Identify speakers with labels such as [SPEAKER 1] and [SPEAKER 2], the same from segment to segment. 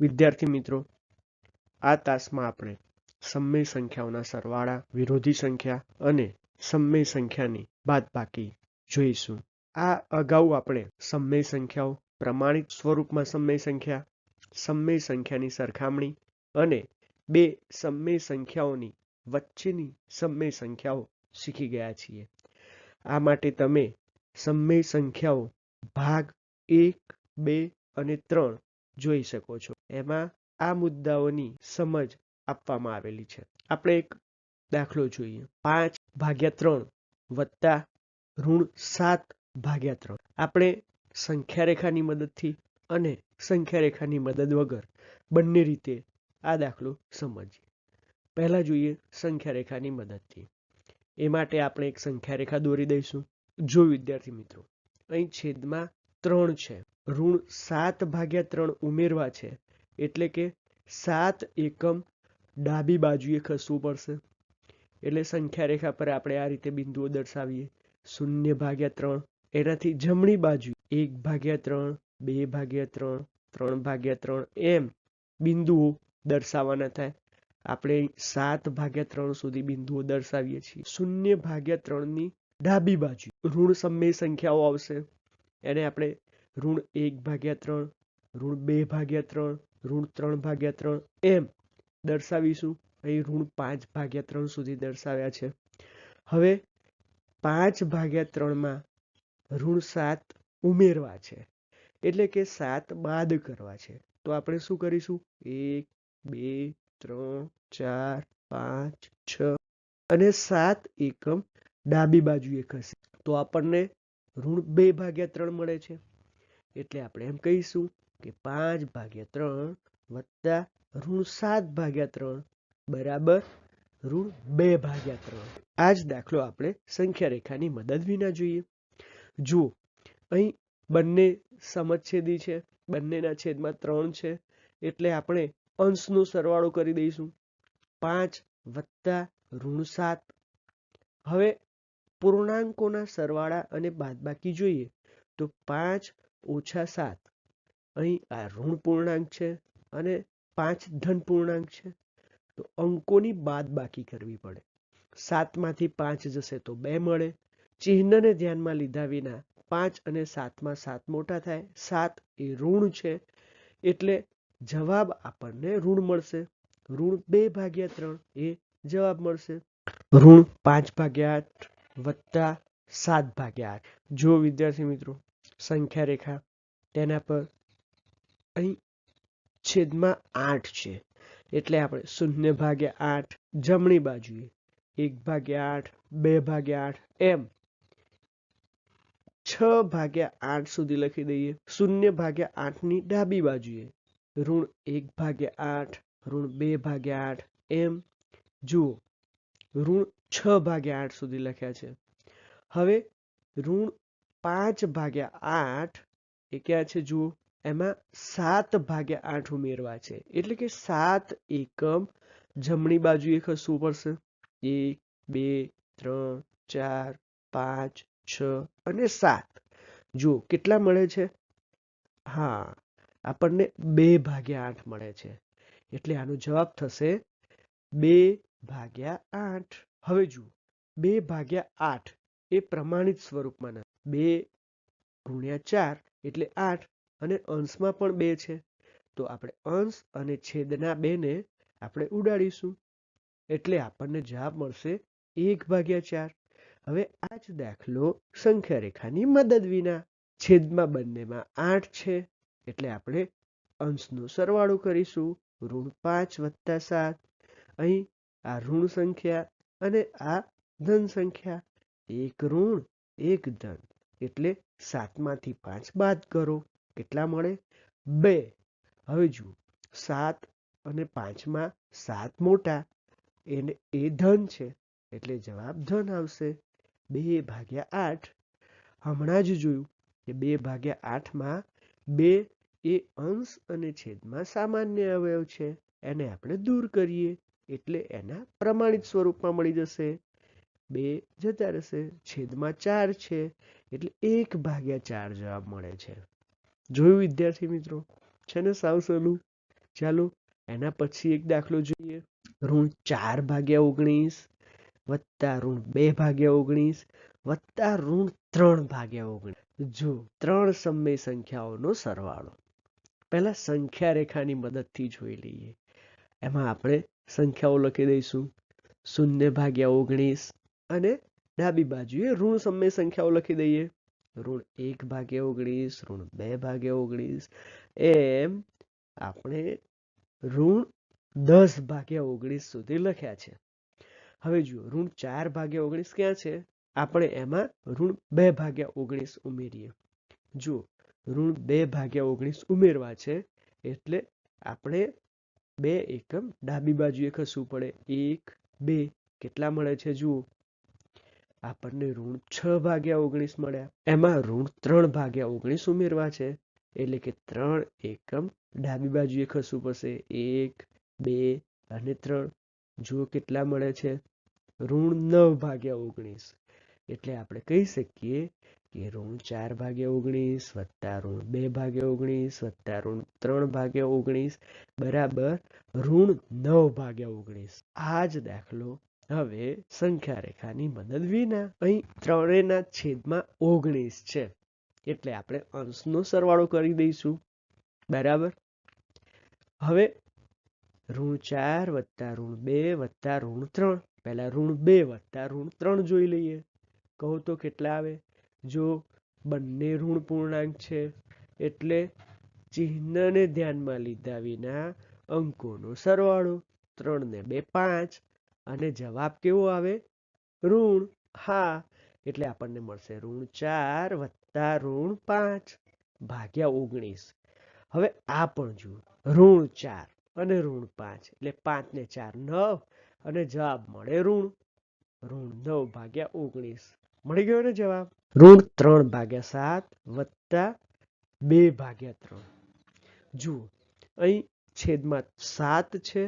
[SPEAKER 1] વિદ્યાર્થી મિત્રો, આ તાસમાં આપણે સમય સંખ્યાઓના સરવાળા, વિરોધી સંખ્યા અને સમય સંખ્યાની બાદબાકી જોઈશું. આ અગાઉ આપણે સમય સંખ્યાઓ, પ્રમાણિત સ્વરૂપમાં સમય સંખ્યાની સરખામણી અને બે સમય સંખ્યાઓની વચ્ચેની સમય સંખ્યાઓ શીખી ગયા છીએ. આ માટે તમે સમય સંખ્યાઓ ભાગ 1, 2 અને 3 જોઈ શકો છો. એમાં આ મુદ્દાઓની સમજ આપવામાં આવેલી છે. આપણે એક દાખલો જોઈએ. 5/3 વત્તા -7/3. આપણે સંખ્યા રેખાની મદદથી અને સંખ્યા રેખાની મદદ વગર બંને રીતે આ દાખલો સમજીએ. પહેલા જોઈએ સંખ્યા રેખાની મદદથી. એ માટે આપણે એક સંખ્યા રેખા દોરી દઈશું. જો વિદ્યાર્થી મિત્રો, અહીં છેદમાં 3 છે, -7/3 ઉમેરવા છે, એટલે કે 7 એકમ ડાબી બાજુએ ખસવું પડશે. એટલે સંખ્યા રેખા પર આપણે આ રીતે બિંદુઓ દર્શાવીએ. 0/3 એનાથી જમણી બાજુ 1/3, 2/3, 3/3 એમ બિંદુઓ દર્શાવવાના થાય. આપણે 7/3 સુધી બિંદુઓ દર્શાવીએ છીએ. 0/3 ની ડાબી બાજુ ઋણ સમય સંખ્યાઓ આવશે. એને આપણે -1/3, -2/3, -3/3 એમ દર્શાવીશું. અહીં -5/3 સુધી દર્શાવ્યા છે. હવે 5/3 માં -7 ઉમેરવા છે, એટલે કે 7 બાદ કરવા છે. તો આપણે શું કરીશું? 1, 2, 3, 4, 5, 6 અને 7 એકમ ડાબી બાજુએ ખસે તો આપણને -2/3 મળે છે. એટલે આપણે એમ કહીશું કે 5/3 વત્તા -7/3 બરાબર -2/3. આ જ દાખલો આપણે સંખ્યા રેખાની મદદ વિના જોઈએ. જુઓ, અહીં બંને સમછેદી છે, બંનેના છેદમાં 3 છે, એટલે આપણે અંશનો સરવાળો કરી દઈશું. 5 વત્તા -7. હવે પૂર્ણાંકોના સરવાળા અને બાદબાકી જોઈએ તો 5 ઓછા 7. અહીં આ ઋણ પૂર્ણાંક છે અને 5 ધન પૂર્ણાંક છે, તો અંકોની બાદબાકી કરવી પડે. 7 માંથી 5 જશે તો 2 મળે. ચિહ્નને ધ્યાનમાં લીધા વિના 5 અને 7 માં 7 મોટા થાય. 7 એ ઋણ છે, એટલે જવાબ આપણને ઋણ મળશે. -2/3 એ જવાબ મળશે. -5/8 વત્તા 7/8. જો વિદ્યાર્થી મિત્રો, સંખ્યા રેખા તેના પર અહીં છેદમાં 8 છે, એટલે આપણે 0/8 જમણી બાજુએ, 1/8, 2/8 એમ 6/8 સુધી લખી દઈએ. 0/8 ની ડાબી બાજુએ -1/8, -2/8 એમ જુઓ -6/8 સુધી લખ્યા છે. હવે -5/8 એ ક્યાં છે જુઓ, એમાં 7/8 ઉમેરવા છે, એટલે કે 7 એકમ જમણી બાજુએ ખસવું પડશે. 1, 2, 3, 4, 5, 6 અને 7. જુઓ કેટલા મળે છે? હા, આપણને 2/8 મળે છે, એટલે આનો જવાબ થશે 2/8. હવે જુઓ, 2/8 એ પ્રમાણિત સ્વરૂપમાં નથી. 2 × 4 એટલે 8 અને અંશમાં પણ 2 છે, તો આપણે અંશ અને છેદના 2 ને આપણે ઉડાડીશું, એટલે આપણને જવાબ મળશે 1/4. હવે આ જ દાખલો સંખ્યા રેખાની મદદ વિના. છેદમાં બંનેમાં 8 છે, એટલે આપણે અંશનો સરવાળો કરીશું. -5 વત્તા 7. અહીં આ ઋણ સંખ્યા અને આ ધન સંખ્યા. 1 ઋણ 1 ધન, એટલે 7 માંથી 5 બાદ કરો. કેટલા મળે? 2. હવે જુઓ, 7 અને 5 માં 7 મોટા, એ ધન છે, એટલે જવાબ ધન આવશે. 2/8. હમણાં જ જોયું કે 2/8 માં 2 એ અંશ અને છેદમાં સામાન્ય અવયવ છે, એને આપણે દૂર કરીએ એટલે એના પ્રમાણિત સ્વરૂપમાં મળી જશે. 2 જતા રહેશે. છેદમાં 4 છે, એટલે 1/4 જવાબ મળે છે. જોયું વિદ્યાર્થી મિત્રો? છે ને સાવ સહેલું. ચાલો એના પછી એક દાખલો જોઈએ. ઋણ 4/19 વત્તા ઋણ 2/19 વત્તા ઋણ 3/19. જો 3 સમય સંખ્યાઓનો સરવાળો. પહેલા સંખ્યા રેખાની મદદથી જોઈ લઈએ. એમાં આપણે સંખ્યાઓ લખી દઈશું 0/19 અને ડાબી બાજુએ ઋણ સમય સંખ્યાઓ લખી દઈએ. ઋણ 1/19 ઋણ 2/19 એમ આપણે ઋણ 10/19 સુધી લખ્યા છે. હવે જુઓ ઋણ 4/19 ક્યાં છે? આપણે એમાં ઋણ 2/19 ઉમેરીએ. જો ઋણ 2/19 ઉમેરવા છે એટલે આપણે 2 એકમ ડાબી બાજુએ ખસવું પડે. 1 2 કેટલા મળે છે? જુઓ આપણને ઋણ 6/19 મળ્યા. એમાં ઋણ 3/19 ઉમેરવા છે એટલે કે 3 એકમ ડાબી બાજુએ ખસવું પડશે. 1 2 અને 3. જુઓ કેટલા મળે છે? ઋણ 9/19. એટલે આપણે કહી શકીએ કે ઋણ 4/19 વત્તા ઋણ 2/19 વત્તા ઋણ 3/19 બરાબર ઋણ 9/19. આ જ દાખલો હવે સંખ્યા રેખાની મદદ વિના. અહીં 3 છેદમાં 19 છે એટલે આપણે અંશનો સરવાળો કરી દઈશું. બરાબર. હવે ઋણ 4 વત્તા ઋણ 2 વત્તા ઋણ 3. પહેલા ઋણ 2 વત્તા ઋણ 3 જોઈ લઈએ. કહો તો કેટલા આવે? જો બંને ઋણ પૂર્ણાંક છે એટલે ચિહ્નને ધ્યાનમાં લીધા વિના અંકોનો સરવાળો. 3 ને 2 5 અને જવાબ કેવો આવે? ઋણ. હા, એટલે આપણને મળશે ઋણ 4 વત્તા ઋણ 5 ભાગ્યા 19. હવે આ પણ જુઓ ઋણ 4 અને ઋણ 5 એટલે 5 ને 4 9 અને જવાબ મળે ઋણ 9/19. મળી ગયો ને જવાબ? ઋણ 3/7 વત્તા 2/3. જુઓ અહીં છેદમાં 7 છે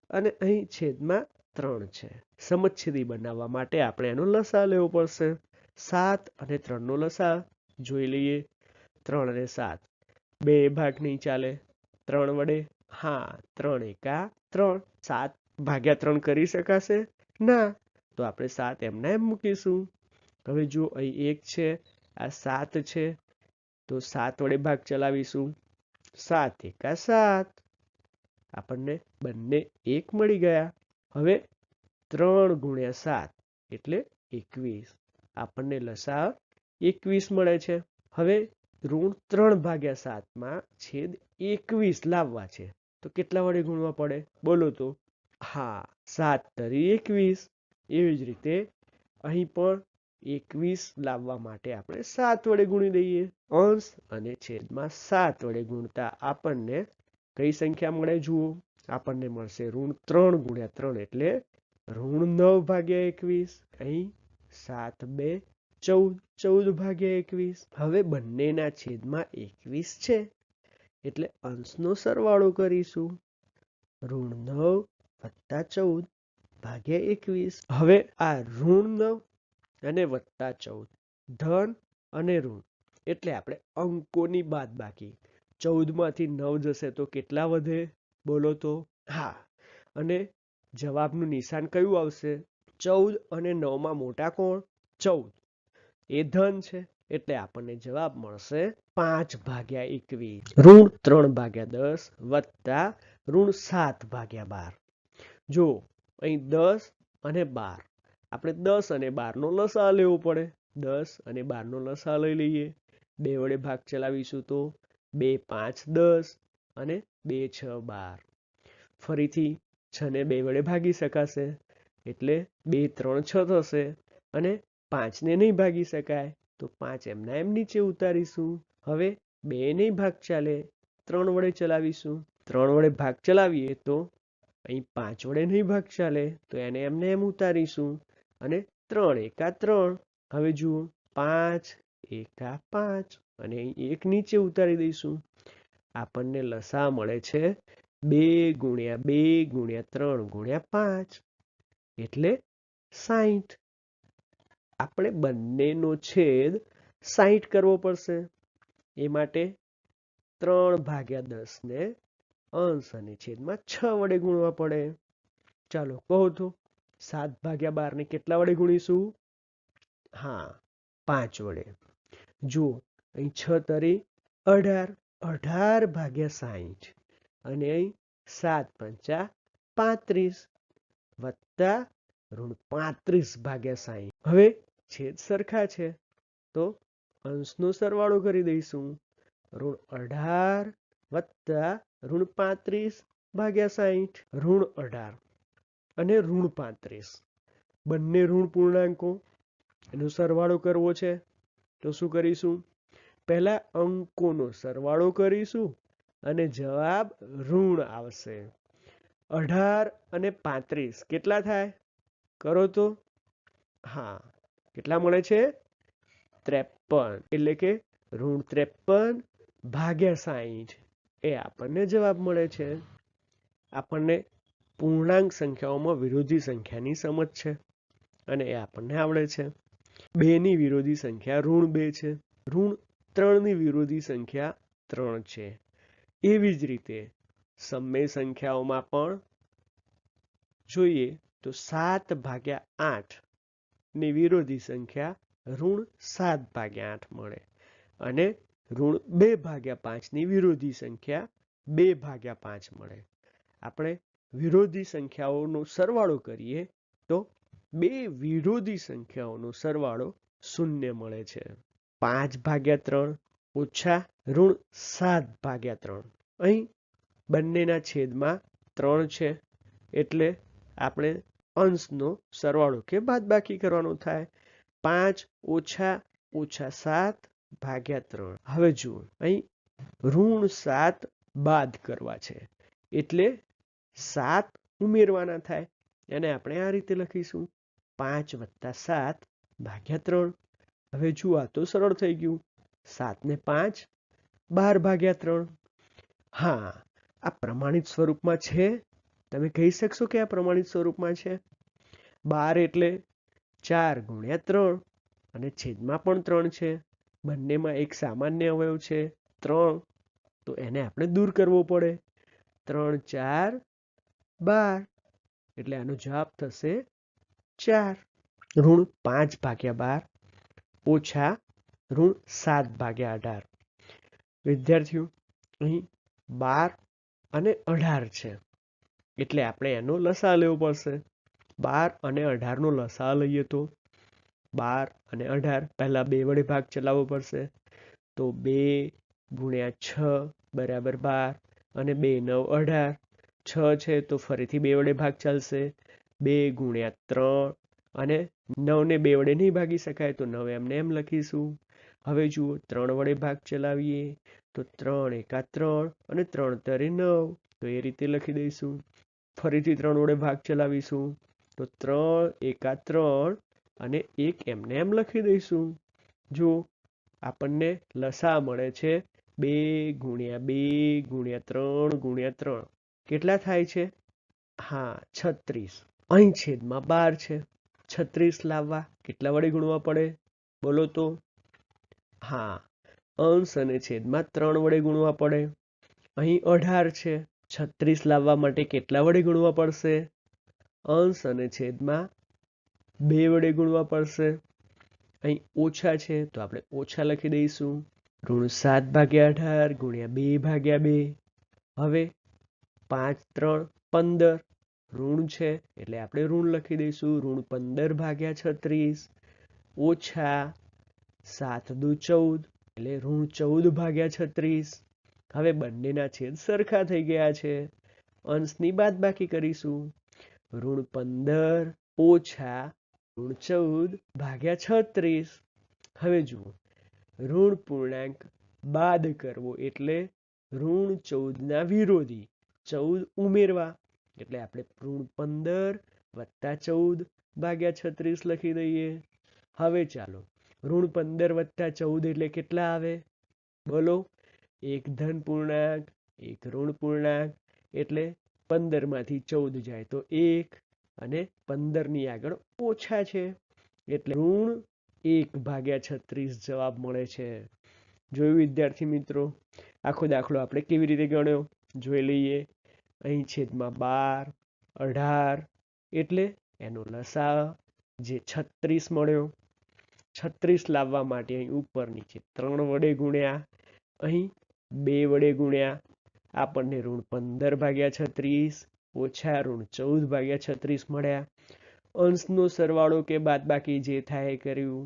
[SPEAKER 1] અને અહીં છેદમાં 3 છે. સમછેદી બનાવવા માટે આપણે એનો લસા લેવો પડશે. 7 અને 3 નો લસા જોઈ લઈએ. 3 અને 7 બે ભાગ નહીં ચાલે. 3 વડે. હા, 3 એકા 3. 7/3 કરી શકાશે? ના, તો આપણે 7 એમના એમ મૂકીશું. હવે જો અહીં 1 છે, આ 7 છે, તો 7 વડે ભાગ ચલાવીશું. 7 એકા 7. આપણને બંને 1 મળી ગયા. હવે 3 ગુણ્યા 7 એટલે 21. આપણને લસા 21 મળે છે. હવે ઋણ 3/7 માં છેદ 21 લાવવા છે તો કેટલા વડે ગુણવા પડે? બોલો તો. હા, 7 તરી 21. એવી જ રીતે અહીં પણ 21 લાવવા માટે આપણે 7 વડે ગુણી દઈએ. અંશ અને છેદમાં 7 વડે ગુણતા આપણને કઈ સંખ્યા મળે? જુઓ આપણને મળશે ઋણ 3 ગુણ્યા 3 એટલે ઋણ 9/21. અહીં 7 2 14 14/21. હવે બંનેના છેદમાં 21 છે એટલે અંશનો સરવાળો કરીશું. ઋણ 9 વત્તા 14/21. હવે આ ઋણ 9 અને વત્તા 14 ધન અને ઋણ એટલે આપણે અંકોની બાદબાકી. 14 માંથી 9 જશે તો કેટલા વધે? બોલો તો. હા, અને જવાબનું નિશાન કયું આવશે? 14 અને 9 માં મોટા કોણ? 14. એ ધન છે એટલે આપણને જવાબ મળશે 5/21. ઋણ 3/10 વત્તા ઋણ 7/12. જો અહીં 10 અને 12. આપણે 10 અને 12 નો લસા લેવો પડે. 10 અને 12 નો લસા લઈ લઈએ. 2 વડે ભાગ ચલાવીશું તો 2 5 10 અને 2 6 12. ફરીથી 6 ને 2 વડે ભાગી શકાશે એટલે 2 3 6 થશે અને 5 ને નહીં ભાગી શકાય તો 5 એમના એમ નીચે ઉતારીશું. હવે 2 નહીં ભાગ ચાલે, 3 વડે ચલાવીશું. 3 વડે ભાગ ચલાવીએ તો અહીં 5 વડે નહીં ભાગ ચાલે તો એને એમને એમ ઉતારીશું અને 3 એકા 3. હવે જુઓ 5 એકા 5 અને અહીં 1 નીચે ઉતારી દઈશું. આપણને લસા મળે છે 2 ગુણ્યા 2 ગુણ્યા 3 ગુણ્યા 5 એટલે 60. આપણે બંનેનો છેદ 60 કરવો પડશે. એ માટે 3/10 ને અંશ અને છેદમાં 6 વડે ગુણવા પડે. ચાલો કહો તો 7/12 ને કેટલા વડે ગુણીશું? હા, 5 વડે. જુઓ, અહીં 6 તરી 18, 18/60 અને અહીં 7×5 35 વત્તા ઋણ 35/60. હવે છેદ સરખા છે તો અંશનો સરવાળો કરી દઈશું. ઋણ 18 વત્તા ઋણ 35/60. ઋણ 18 અને ઋણ 35 બંને ઋણ પૂર્ણાંકો, એનો સરવાળો કરવો છે તો શું કરીશું? પહેલા અંકોનો સરવાળો કરીશું અને જવાબ ઋણ આવશે. 18 અને 35 કેટલા થાય? કરો તો. હા, કેટલા મળે છે? 53. એટલે કે ઋણ 53/60 એ આપણને જવાબ મળે છે. આપણને પૂર્ણાંક સંખ્યાઓમાં વિરોધી સંખ્યાની સમજ છે અને એ આપણને આવડે છે. 2 ની વિરોધી સંખ્યા ઋણ 2 છે. ઋણ 3 ની વિરોધી સંખ્યા 3 છે. એવી જ રીતે સમમેય સંખ્યાઓમાં પણ જોઈએ તો 7/8 ની વિરોધી સંખ્યા ઋણ 7/8 મળે અને ઋણ 2/5 ની વિરોધી સંખ્યા 2/5 મળે. આપણે વિરોધી સંખ્યાઓનો સરવાળો કરીએ તો બે વિરોધી સંખ્યાઓનો સરવાળો 0 મળે છે. 5/3 ઓછા ઋણ 7/3. અહીં બંનેના છેદમાં 3 છે એટલે આપણે અંશનો સરવાળો કે બાદબાકી કરવાનો થાય. 5 ઓછા 7/3. હવે જુઓ, અહીં ઋણ 7 બાદ કરવા છે એટલે 7 ઉમેરવાના થાય. એને આપણે આ રીતે લખીશું 5 + 7/3. હવે જુઓ, આ તો સરળ થઈ ગયું. 7 ને 5 12/3. હા, આ પ્રમાણિત સ્વરૂપમાં છે. તમે કહી શકશો કે આ પ્રમાણિત સ્વરૂપમાં છે? 12 એટલે 4×3 અને છેદમાં પણ 3 છે. બંનેમાં એક સામાન્ય અવયવ છે 3, તો એને આપણે દૂર કરવો પડે. 3 4 12 એટલે આનો જવાબ થશે 4. ઋણ 5/12 ઓછા ઋણ 7/18. વિદ્યાર્થીઓ, અહીં 12 અને 18 છે એટલે આપણે એનો લસા લેવો પડશે. 12 અને 18 નો લસા લઈએ તો 12 અને 18 પહેલા 2 વડે ભાગ ચલાવવો પડશે. તો 2 × 6 = 12 અને 2 × 9 = 18. 6 છે તો ફરીથી 2 વડે ભાગ ચાલશે. 2 × 3 અને 9 ને 2 વડે નહીં ભાગી શકાય તો 9 એમને એમ લખીશું. હવે જુઓ, 3 વડે ભાગ ચલાવીએ તો 3 × 3 અને 3 × 9, તો એ રીતે લખી દઈશું. ફરીથી 3 વડે ભાગ ચલાવીશું તો 3 × 3 અને 1 એમને એમ લખી દઈશું. જો આપણને લસા મળે છે 2 × 2 × 3 × 3. કેટલા થાય છે? હા, 36. અહીં છેદમાં 12 છે. 36 લાવવા કેટલા વડે ગુણવા પડે? બોલો તો. હા, અંશ અને છેદમાં 3 વડે ગુણવા પડે. અહીં 18 છે. 36 લાવવા માટે કેટલા વડે ગુણવા પડશે? અંશ અને છેદમાં 2 વડે ગુણવા પડશે. અહીં ઓછા છે તો આપણે ઓછા લખી દઈશું. ઋણ 7/18 × 2/2. હવે 5 3 15. ઋણ છે એટલે આપણે ઋણ લખી દઈશું. ઋણ 15/36 ઓછા 7 દુ 14 એટલે ઋણ 14/36. હવે બંનેના છેદ સરખા થઈ ગયા છે. અંશની બાદબાકી કરીશું. ઋણ 15 ઓછા ઋણ 14/36. હવે જુઓ, ઋણ પૂર્ણાંક બાદ કરવો એટલે ઋણ 14 ના વિરોધી 14 ઉમેરવા. એટલે આપણે ઋણ 15 વત્તા 14/36 લખી દઈએ. હવે ચાલો, ઋણ 15 વત્તા 14 એટલે કેટલા આવે? બોલો. એક ધન પૂર્ણાંક, એક ઋણ પૂર્ણાંક, એટલે 15 માંથી 14 જાય તો 1 અને 15 ની આગળ ઓછા છે એટલે ઋણ 1/36 જવાબ મળે છે. જોયું વિદ્યાર્થી મિત્રો? આખો દાખલો આપણે કેવી રીતે ગણ્યો? જોઈ લઈએ. અહીં છેદમાં 12, 18 એટલે એનો લસા જે 36 મળ્યો. 36 લાવવા માટે અહીં ઉપર નીચે 3 વડે ગુણ્યા, અહીં 2 વડે ગુણ્યા, આપણને ઋણ 15/36 ઓછા ઋણ 14/36 મળ્યા. અંશનો સરવાળો કે બાદબાકી જે થાય એ કર્યું.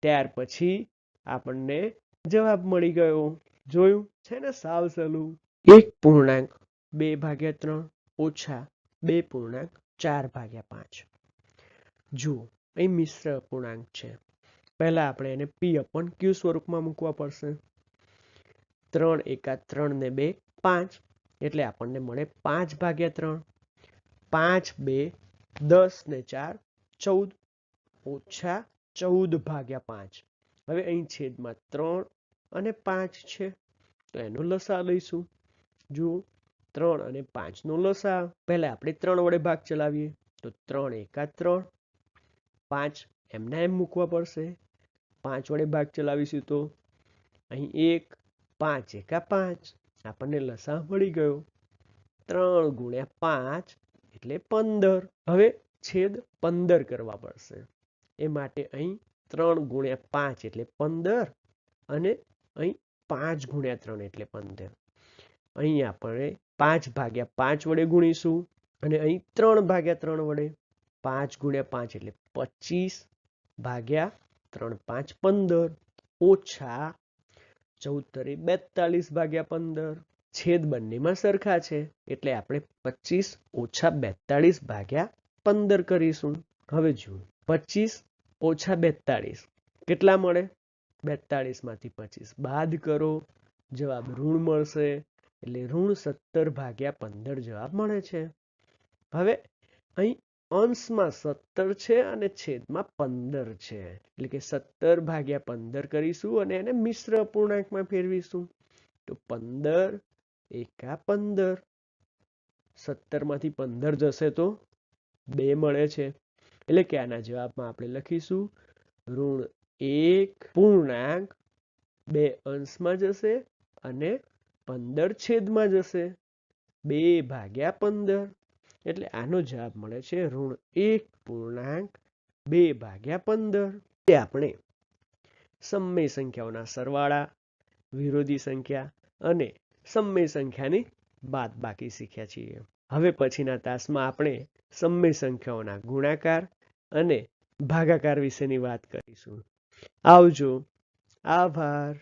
[SPEAKER 1] ત્યાર પછી આપણને જવાબ મળી ગયો. જોયું છે ને, સાવ સહેલું. 1.2/3 ઓછા 2.4/5. જુઓ, અહીં મિશ્ર અપૂર્ણાંક છે. પહેલા આપણે એને p/q સ્વરૂપમાં મૂકવા પડશે. 3 એકા 3 ને 2 5 એટલે આપણને મળે 5/3. 5 2 10 ને 4 14 ઓછા 14/5. હવે અહીં છેદમાં 3 અને 5 છે તો એનો લસા લઈશું. જુઓ, 3 અને 5 નો લસા પહેલા આપણે 3 વડે ભાગ ચલાવીએ તો 3 એકા 3, 5 એમના એમ મૂકવા પડશે. 5 વડે ભાગ ચલાવીશું તો અહીં 1, 5 એકા 5, આપણને લસા મળી ગયો. 3 ગુણ્યા 5 એટલે 15. હવે છેદ 15 કરવા પડશે. એ માટે અહીં 3 ગુણ્યા 5 એટલે 15 અને અહીં 5 ગુણ્યા 3 એટલે 15. અહીં આપણે 5/5 વડે ગુણીશું અને અહીં 3/3 વડે. 5 ગુણ્યા 5 એટલે 25/3 5 15 ઓછા 14 42/15. છેદ બંનેમાં સરખા છે એટલે આપણે 25 ઓછા 42/15 કરીશું. હવે જુઓ, 25 ઓછા 42 કેટલા મળે? 42 માંથી 25 બાદ કરો, જવાબ ઋણ મળશે. એટલે ઋણ 17/15 જવાબ મળે છે. હવે અહીં અંશમાં 17 છે અને છેદમાં 15 છે એટલે કે 17/15 કરીશું અને એને મિશ્ર અપૂર્ણાંકમાં ફેરવીશું તો 15 એકા 15. 17 માંથી 15 જશે તો 2 મળે છે. એટલે કે આના જવાબમાં આપણે લખીશું ઋણ 1.2 અંશમાં જશે અને 15 છેદમાં જશે. 2/15 એટલે આનો જવાબ મળે છે ઋણ 1.2/15. તે આપણે સમય સંખ્યાઓના સરવાળા, વિરોધી સંખ્યા અને સમય સંખ્યાની બાદબાકી શીખ્યા છીએ. હવે પછીના તાસમાં આપણે સમય સંખ્યાઓના ગુણાકાર અને ભાગાકાર વિશેની વાત કરીશું. આવજો. આભાર.